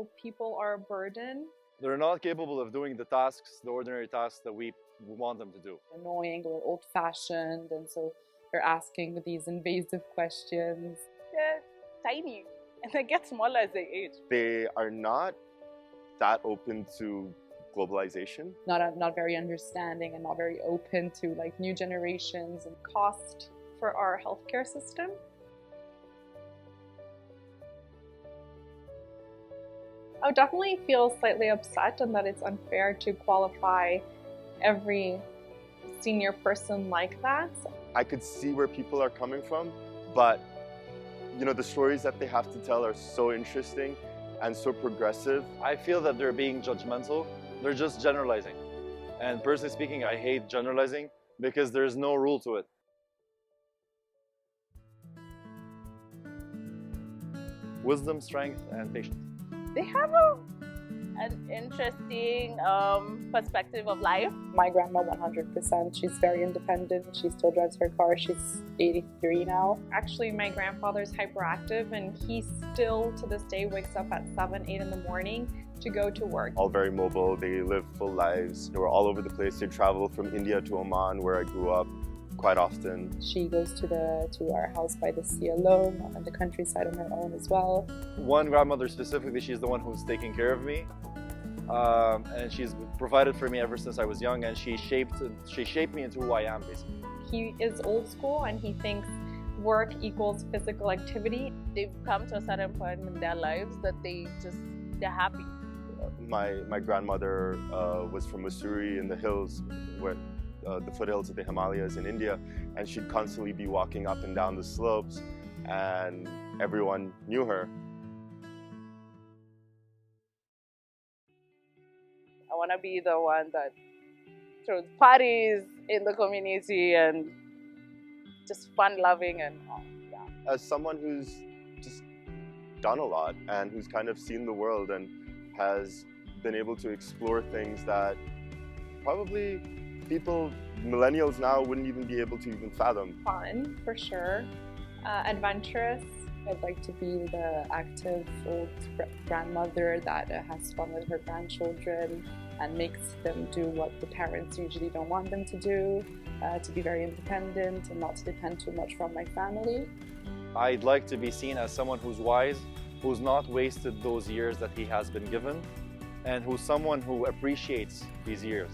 old people are a burden. They're not capable of doing the tasks, the ordinary tasks that we want them to do. Annoying or old-fashioned, and so they're asking these invasive questions. They're tiny and they get smaller as they age. They are not that open to globalization. Not very understanding and not very open to like new generations and cost for our healthcare system. I would definitely feel slightly upset and that it's unfair to qualify every senior person like that. I could see where people are coming from, but you know, the stories that they have to tell are so interesting and so progressive. I feel that they're being judgmental. They're just generalizing. And personally speaking, I hate generalizing because there's no rule to it. Wisdom, strength, and patience. They have an interesting perspective of life. My grandma, 100%. She's very independent. She still drives her car. She's 83 now. Actually, my grandfather's hyperactive and he still to this day wakes up at 7, 8 in the morning to go to work. All very mobile. They live full lives. They were all over the place. They travel from India to Oman, where I grew up, quite often. She goes to our house by the sea alone, on the countryside on her own as well. One grandmother specifically, she's the one who's taking care of me. And she's provided for me ever since I was young, and she shaped me into who I am, basically. He is old school and he thinks work equals physical activity. They've come to a certain point in their lives that they're happy. My grandmother was from Mussoorie in the hills, where the foothills of the Himalayas in India, and she'd constantly be walking up and down the slopes, and everyone knew her. I want to be the one that throws parties in the community and just fun-loving and yeah. As someone who's just done a lot and who's kind of seen the world and has been able to explore things that probably millennials now wouldn't even be able to even fathom. Fun, for sure. Adventurous. I'd like to be the active old grandmother that has fun with her grandchildren and makes them do what the parents usually don't want them to do, to be very independent and not to depend too much from my family. I'd like to be seen as someone who's wise, who's not wasted those years that he has been given, and who's someone who appreciates these years.